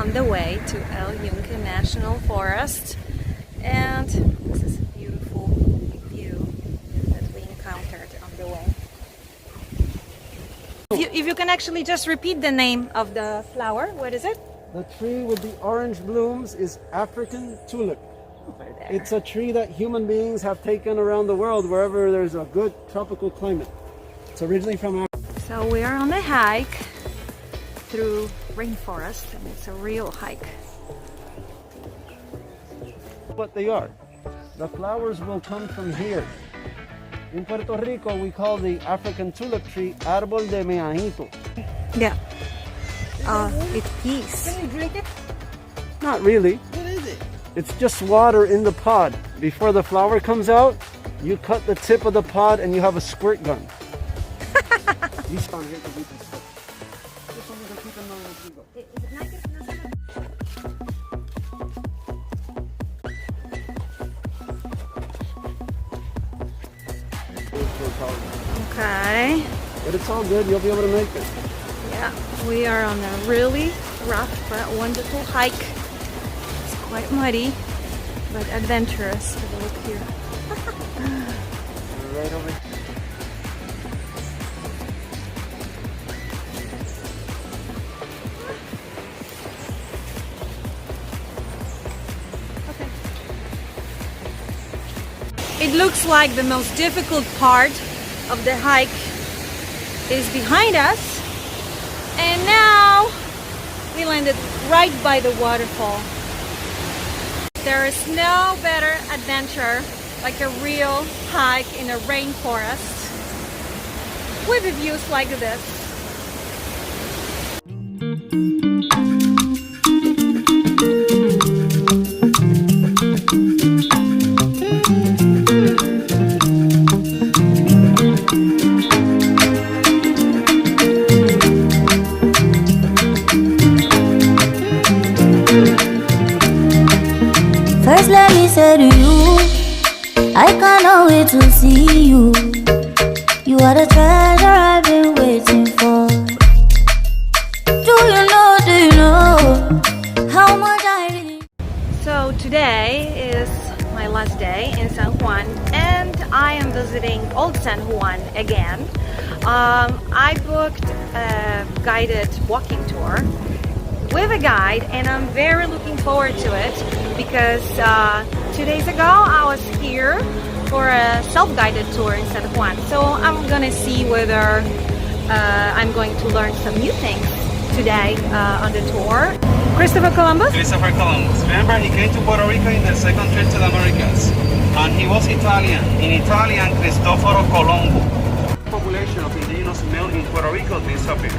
on the way to El Yunque National Forest, and this is a beautiful view that we encountered on the way. If you can actually just repeat the name of the flower, what is it? The tree with the orange blooms is African tulip. Over there. It's a tree that human beings have taken around the world wherever there's a good tropical climate. It's originally from Africa. So we are on a hike through rainforest, and it's a real hike. What they are. The flowers will come from here. In Puerto Rico, we call the African tulip tree árbol de meajito. Yeah. It's peace. Can you drink it? Not really. What is it? It's just water in the pod. Before the flower comes out, you cut the tip of the pod and you have a squirt gun. You found here to beat this stuff. Just wanted to keep in mind as we go. Okay. But it's all good, you'll be able to make it. Yeah, we are on a really rough but wonderful hike. It's quite muddy, but adventurous. Have a look here. Right over here. Okay. It looks like the most difficult part of the hike is behind us. And now we landed right by the waterfall. There is no better adventure like a real hike in a rainforest with views like this. First let me say to you, I cannot wait to see you. You are the treasure I've been waiting for. Do you know how much I really... So today is my last day in San Juan, and I am visiting Old San Juan again. I booked a guided walking tour with a guide, and I'm very looking forward to it because 2 days ago I was here for a self-guided tour in San Juan. So I'm gonna see whether I'm going to learn some new things today on the tour. Christopher Columbus? Christopher Columbus. Remember, he came to Puerto Rico in the second trip to the Americas, and he was Italian. In Italian, Cristoforo Colombo. The population of indigenous male in Puerto Rico disappeared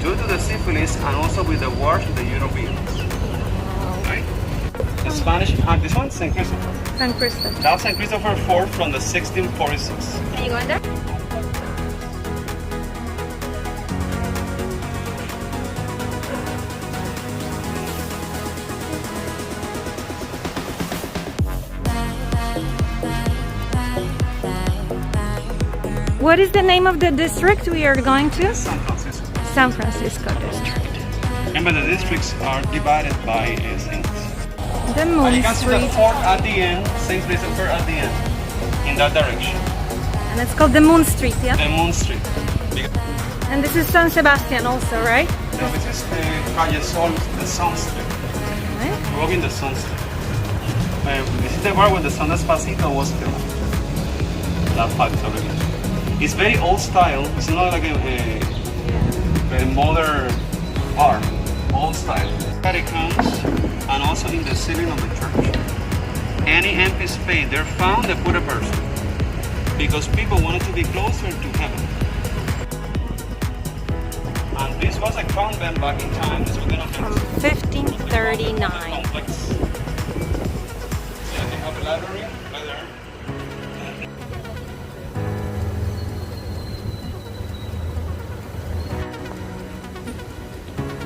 due to the syphilis and also with the wars with the Europeans. Right? The Spanish, this one, St. Christopher. San Christopher. That's St. Christopher IV from the 1646. Can you go in there? What is the name of the district we are going to? San Francisco. San Francisco district. Remember, the districts are divided by saints. The And Moon you can see the Street. fort at the end, St. Christopher at the end, in that direction. And it's called the Moon Street, yeah? The Moon Street. And this is San Sebastian also, right? No, this is the Calle Sol, the Sun Street. Right? We're walking the Sun Street. This is the part where the San Despacito was filmed. That factory. It's very old style. It's not like a modern art. Old style. Catacombs and also in the ceiling of the church. Any empty space they're found, they put a person. Because people wanted to be closer to heaven. And this was a convent back in time. This was gonna be 1539. complex. Yeah, they have a library right there.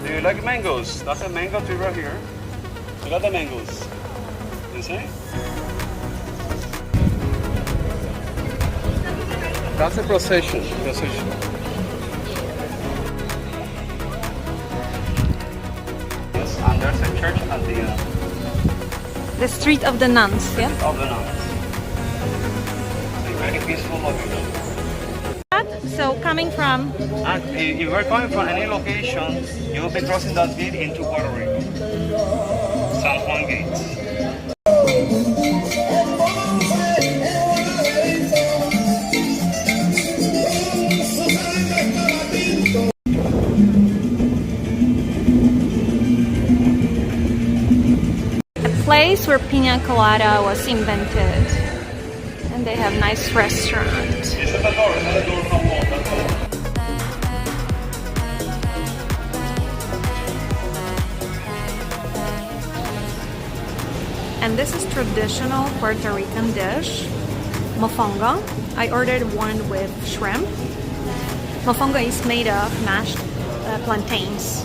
Do you like mangoes? That's a mango tree right here. Look at the mangoes. You see? That's a procession. Yes, and and there's a church at the end. The street of the nuns, yeah? Of the nuns. A very peaceful location. So coming from, And if you are coming from any location, you will be crossing that gate into Puerto Rico. San Juan gates. a place where pina colada was invented. And they have nice restaurant. And this is traditional Puerto Rican dish, mofongo. I ordered one with shrimp. Mofongo is made of mashed plantains.